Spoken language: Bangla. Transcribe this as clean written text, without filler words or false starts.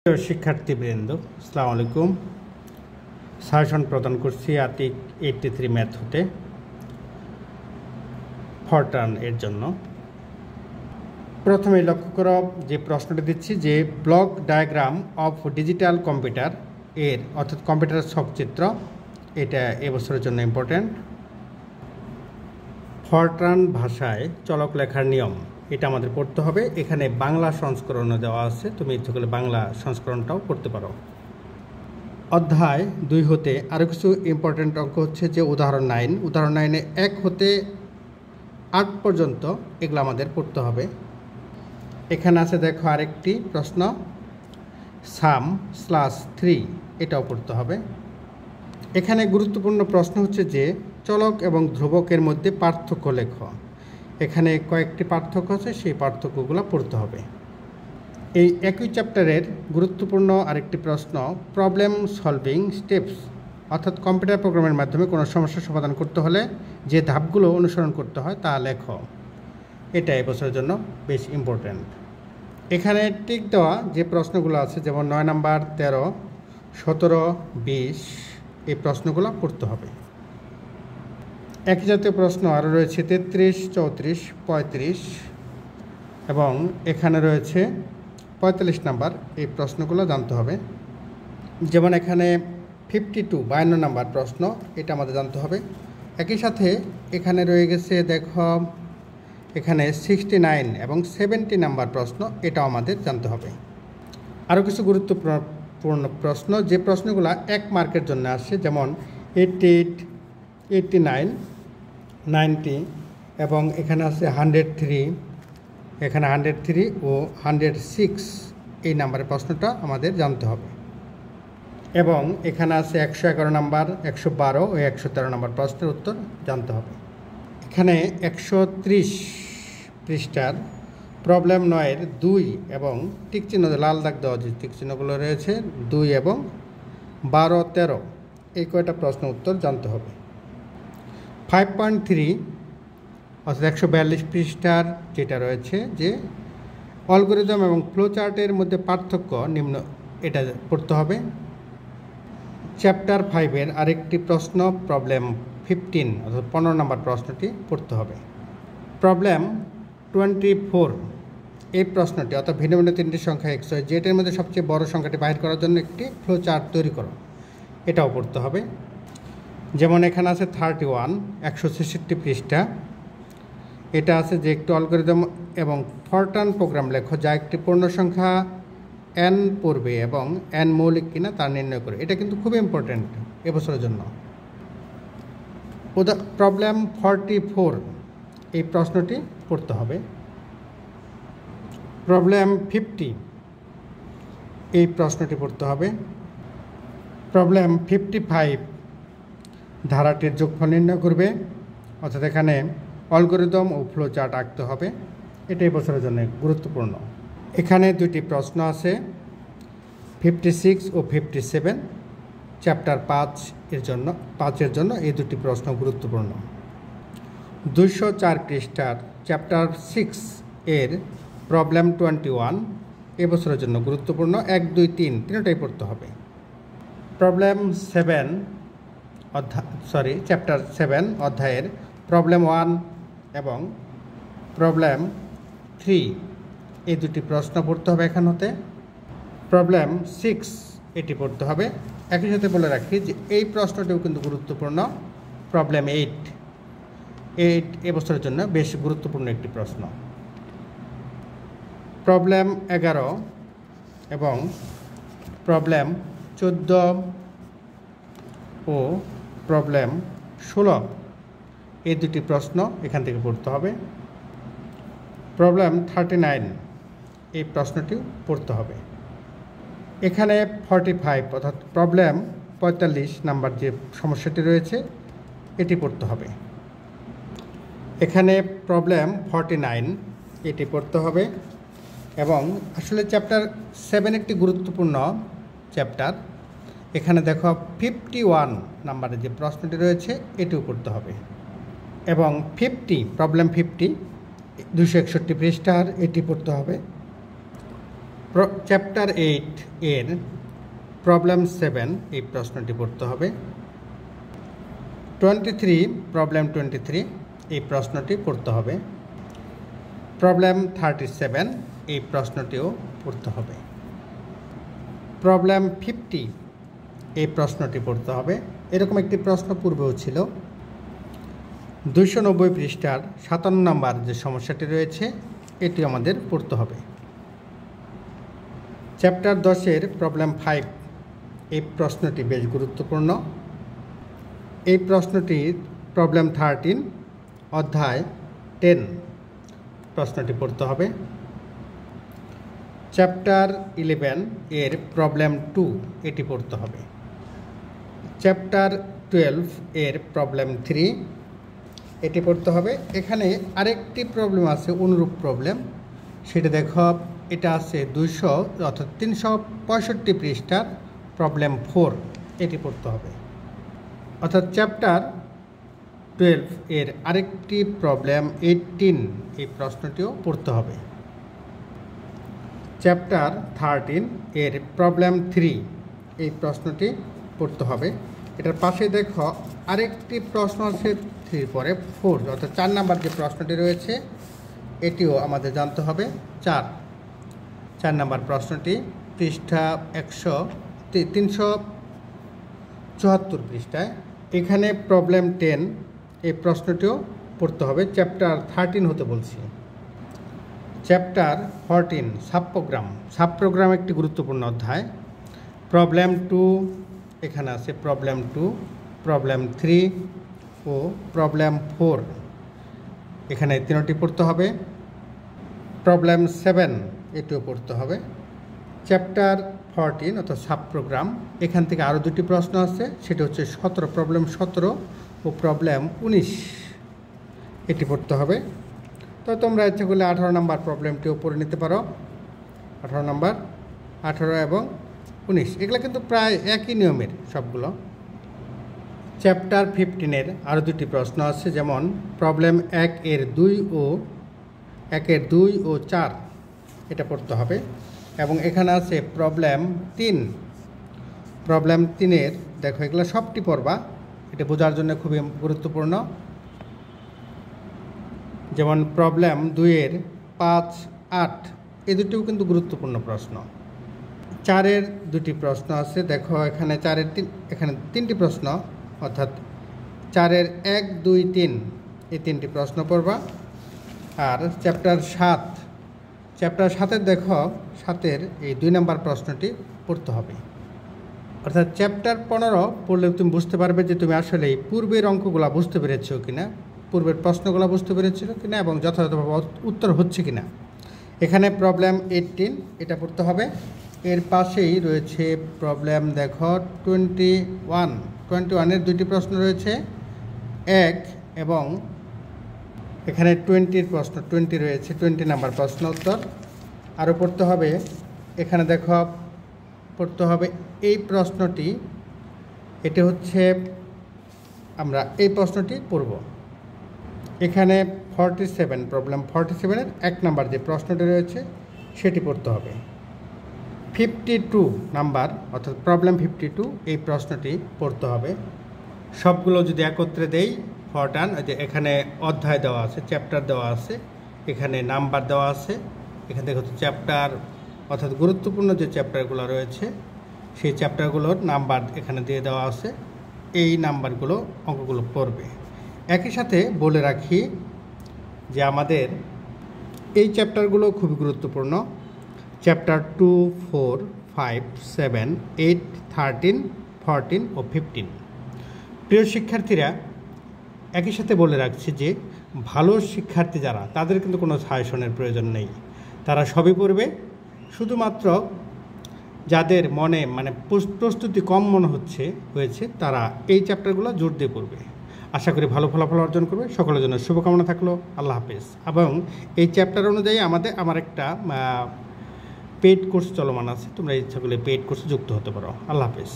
প্রিয় শিক্ষার্থীবৃন্দ, আসসালামু আলাইকুম। সাজেশন প্রদান করছি আতিক 83 ম্যাথ হতে ফরট্রান এর জন্য। প্রথমে লক্ষ্য করো যে প্রশ্নটি দিচ্ছি যে block diagram of digital computer এর অর্থাৎ কম্পিউটারের ছকচিত্র, এটা এবছরের জন্য ইম্পর্ট্যান্ট। ফরট্রান ভাষায় চলক লেখার নিয়ম, এটা আমাদের পড়তে হবে। এখানে বাংলা সংস্করণও দেওয়া আছে, তুমি ইচ্ছে করলে বাংলা সংস্করণটাও পড়তে পারো। অধ্যায় 2 হতে আরও কিছু ইম্পর্ট্যান্ট অঙ্ক হচ্ছে যে উদাহরণ 9, উদাহরণ 9-এ 1 হতে 8 পর্যন্ত এগুলো আমাদের পড়তে হবে। এখানে আছে দেখো আরেকটি প্রশ্ন, সাম /3, এটাও পড়তে হবে। এখানে গুরুত্বপূর্ণ প্রশ্ন হচ্ছে যে চলক এবং ধ্রুবকের মধ্যে পার্থক্য লেখো। এখানে কয়েকটি পার্থক্য আছে, সেই পার্থক্যগুলো পড়তে হবে। এই একই চ্যাপ্টারের গুরুত্বপূর্ণ আরেকটি প্রশ্ন, প্রবলেম সলভিং স্টেপস, অর্থাৎ কম্পিউটার প্রোগ্রামের মাধ্যমে কোনো সমস্যার সমাধান করতে হলে যে ধাপগুলো অনুসরণ করতে হয় তা লেখো। এটা এবছরের জন্য বেশ ইম্পর্ট্যান্ট। এখানে টিক দেওয়া যে প্রশ্নগুলো আছে, যেমন 9 নাম্বার, 13, 17, 20, এই প্রশ্নগুলো পড়তে হবে। একই জাতীয় প্রশ্ন আরও রয়েছে 33, 34, 35 এবং এখানে রয়েছে 45 নাম্বার, এই প্রশ্নগুলো জানতে হবে। যেমন এখানে 52, 52 নাম্বার প্রশ্ন, এটা আমাদের জানতে হবে। একই সাথে এখানে রয়ে গেছে দেখো এখানে 69 এবং 70 নাম্বার প্রশ্ন, এটাও আমাদের জানতে হবে। আরও কিছু গুরুত্বপূর্ণ প্রশ্ন, যে প্রশ্নগুলো 1 মার্কের জন্য আসে, যেমন 88, 89, 90 এবং এখানে আছে 103, এখানে 103 ও 106, এই নাম্বারের প্রশ্নটা আমাদের জানতে হবে। এবং এখানে আছে 111 নাম্বার, 112 ও 113 নাম্বার প্রশ্নের উত্তর জানতে হবে। এখানে 130 পৃষ্ঠার প্রবলেম 9-এর 2 এবং টিকচিহ্ন লাল দাগ দেওয়া যে টিকচিহ্নগুলো রয়েছে 2 এবং 12, 13, এই কয়টা প্রশ্ন উত্তর জানতে হবে। 5.3 অর্থাৎ 142 পৃষ্ঠার যেটা রয়েছে যে অ্যালগরিদম এবং ফ্লোচার্টের মধ্যে পার্থক্য নিম্ন, এটা পড়তে হবে। চ্যাপ্টার 5-এর আরেকটি প্রশ্ন, প্রবলেম 15 অর্থাৎ 15 নম্বর প্রশ্নটি পড়তে হবে। প্রবলেম 24, এই প্রশ্নটি অর্থাৎ ভিন্ন ভিন্ন 3টি সংখ্যা x, y, z এর মধ্যে সবচেয়ে বড় সংখ্যাটি বাহির করার জন্য একটি ফ্লোচার্ট তৈরি করো, এটাও পড়তে হবে। যেমন এখানে আছে 31, 166 পৃষ্ঠা, এটা আছে যে একটি অ্যালগরিদম এবং ফরট্রান প্রোগ্রাম লেখো যা একটি পূর্ণ সংখ্যা n পড়বে এবং n মৌলিক কিনা তা নির্ণয় করে। এটা কিন্তু খুব ইম্পর্ট্যান্ট এবছরের জন্য। প্রবলেম 44, এই প্রশ্নটি পড়তে হবে। প্রবলেম 50, এই প্রশ্নটি পড়তে হবে। প্রবলেম 55, ধারাটির যোগফল নির্ণয় করবে, অর্থাৎ এখানে অ্যালগরিদম ও ফ্লো চার্ট আঁকতে হবে, এটা এই বছরের জন্য গুরুত্বপূর্ণ। এখানে 2টি প্রশ্ন আছে, 56 ও 57, চ্যাপ্টার 5-এর জন্য এই 2টি প্রশ্ন গুরুত্বপূর্ণ। 204 পৃষ্ঠার চ্যাপ্টার 6-এর প্রবলেম 21 এবছরের জন্য গুরুত্বপূর্ণ। 1, 2, 3 তিনটাই পড়তে হবে। প্রবলেম 7 চ্যাপ্টার 7 অধ্যায়ের প্রবলেম 1 এবং প্রবলেম 3, এই 2টি প্রশ্ন পড়তে হবে এখান হতে। প্রবলেম 6, এটি পড়তে হবে। একই সাথে বলে রাখি যে এই প্রশ্নটিও কিন্তু গুরুত্বপূর্ণ। প্রবলেম 8 এবছরের জন্য বেশ গুরুত্বপূর্ণ একটি প্রশ্ন। প্রবলেম 11 এবং প্রবলেম 14 ও প্রবলেম 16, এই 2টি প্রশ্ন এখান থেকে পড়তে হবে। প্রবলেম 39, এই প্রশ্নটিও পড়তে হবে। এখানে 45 অর্থাৎ প্রবলেম 45 নাম্বার যে সমস্যাটি রয়েছে এটি পড়তে হবে। এখানে প্রবলেম 49, এটি পড়তে হবে। এবং আসলে চ্যাপ্টার 7 একটি গুরুত্বপূর্ণ চ্যাপ্টার। এখানে দেখো 51 নাম্বারের যে প্রশ্নটি রয়েছে এটিও পড়তে হবে। এবং প্রবলেম 50, 261 পৃষ্ঠার, এটি পড়তে হবে। চ্যাপ্টার 8 এর প্রবলেম 7 এই প্রশ্নটি পড়তে হবে। 23 প্রবলেম 23 এই প্রশ্নটি পড়তে হবে। প্রবলেম 37 এই প্রশ্নটিও পড়তে হবে। প্রবলেম 50 এই প্রশ্নটি পড়তে হবে। এরকম একটি প্রশ্ন পূর্বেও ছিল। 290 পৃষ্ঠার 57 নম্বর যে সমস্যাটি রয়েছে এটি আমাদের পড়তে হবে। চ্যাপ্টার 10 এর প্রবলেম 5 এই প্রশ্নটি বেশ গুরুত্বপূর্ণ। এই প্রশ্নটি প্রবলেম 13 অধ্যায় 10 প্রশ্নটি পড়তে হবে। চ্যাপ্টার 11 এর প্রবলেম 2 এটি পড়তে হবে। চ্যাপ্টার 12 এর প্রবলেম 3 এটি পড়তে হবে। এখানে আরেকটি প্রবলেম আছে, অনুরূপ প্রবলেম, সেটা দেখো, এটা আছে 200 অর্থাৎ 365 পৃষ্ঠার প্রবলেম 4 এটি পড়তে হবে। অর্থাৎ চ্যাপ্টার 12 এর আরেকটি প্রবলেম 18 এই প্রশ্নটিও পড়তে হবে। চ্যাপ্টার 13 এর প্রবলেম 3 এই প্রশ্নটি পড়তে হবে। এটার পাশে দেখো আরেকটি প্রশ্ন আছে 3 পরে 4 অর্থাৎ 4 নাম্বার যে প্রশ্নটি রয়েছে এটিও আমাদের জানতে হবে। 4 নাম্বার প্রশ্নটি পৃষ্ঠা 374 পৃষ্ঠায়। এখানে প্রবলেম 10 এই প্রশ্নটিও পড়তে হবে। চ্যাপ্টার 13 হতে বলছি। চ্যাপ্টার 14 সাবপ্রোগ্রাম একটি গুরুত্বপূর্ণ অধ্যায়। প্রবলেম 2 এখানে আছে প্রবলেম 2, প্রবলেম 3 ও প্রবলেম 4 এখানে 3টি পড়তে হবে। প্রবলেম 7 এটিও পড়তে হবে। চ্যাপ্টার 14 অর্থাৎ সাবপ্রোগ্রাম, এখান থেকে আরও 2টি প্রশ্ন আছে, সেটি হচ্ছে প্রবলেম 17 ও প্রবলেম 19 এটি পড়তে হবে। তো তোমরা ইচ্ছা করলে 18 নম্বর প্রবলেমটিও পড়ে নিতে পারো। 18 নম্বর, 18 এবং 19 এগুলো কিন্তু প্রায় একই নিয়মের সবগুলো। চ্যাপ্টার 15 এর আরও 2টি প্রশ্ন আছে, যেমন প্রবলেম 1 এর 2 ও 4 এটা পড়তে হবে। এবং এখানে আছে প্রবলেম 3 এর দেখো এগুলো সবটি পড়বা, এটা বোঝার জন্য খুবই গুরুত্বপূর্ণ। যেমন প্রবলেম 2 এর 5, 8 এই দুটিও কিন্তু গুরুত্বপূর্ণ প্রশ্ন। 4 এর 2টি প্রশ্ন আছে, দেখো এখানে 4 এর এখানে 3টি প্রশ্ন, অর্থাৎ 4 এর 1, 2, 3 এই 3টি প্রশ্ন পড়বা। আর চ্যাপ্টার 7 দেখো 7 এই 2 নম্বর প্রশ্নটি পড়তে হবে। অর্থাৎ চ্যাপ্টার 15 পড়লে তুমি বুঝতে পারবে যে তুমি আসলে পূর্বের অঙ্কগুলো বুঝতে পেরেছো কিনা, পূর্বের প্রশ্নগুলো বুঝতে পেরেছিল কিনা এবং যথাযথভাবে উত্তর হচ্ছে কিনা। এখানে প্রবলেম 18 এটা পড়তে হবে। এর পাশেই রয়েছে প্রবলেম দেখো 21 এর 2টি প্রশ্ন রয়েছে, 1 এবং এখানে 20 প্রশ্ন 20 রয়েছে, 20 নাম্বার প্রশ্ন উত্তর আরও পড়তে হবে। এখানে দেখো পড়তে হবে এই প্রশ্নটি, এটি হচ্ছে আমরা এই প্রশ্নটি পড়ব। এখানে 47 প্রবলেম 47 এর 1 নাম্বার যে প্রশ্নটি রয়েছে সেটি পড়তে হবে। 52 নাম্বার অর্থাৎ প্রবলেম 52 এই প্রশ্নটি পড়তে হবে। সবগুলো যদি একত্রে দেই ফরটান, যে এখানে অধ্যায় দেওয়া আছে, চ্যাপ্টার দেওয়া আছে, এখানে নাম্বার দেওয়া আছে, এখান থেকে হচ্ছে চ্যাপ্টার অর্থাৎ গুরুত্বপূর্ণ যে চ্যাপ্টারগুলো রয়েছে সেই চ্যাপ্টারগুলোর নাম্বার এখানে দিয়ে দেওয়া আছে। এই নাম্বারগুলো অঙ্কগুলো পড়বে। একই সাথে বলে রাখি যে আমাদের এই চ্যাপ্টারগুলো খুবই গুরুত্বপূর্ণ। চ্যাপ্টার 2, 4, 5, 7, 8, 13, 14 ও 15। প্রিয় শিক্ষার্থীরা, একই সাথে বলে রাখছি যে ভালো শিক্ষার্থী যারা, তাদের কিন্তু কোনো সাজেশনের প্রয়োজন নেই, তারা সবই পড়বে। শুধুমাত্র যাদের মনে প্রস্তুতি কম মনে হয়েছে তারা এই চ্যাপ্টারগুলো জোর দিয়ে পড়বে। আশা করি ভালো ফলাফল অর্জন করবে। সকলের জন্য শুভকামনা থাকলো। আল্লাহ হাফেজ। এবং এই চ্যাপ্টার অনুযায়ী আমার একটা পেইড কোর্স চলমান আছে, তোমরা ইচ্ছা করলে পেইড কোর্সে যুক্ত হতে পারো। আল্লাহ হাফেজ।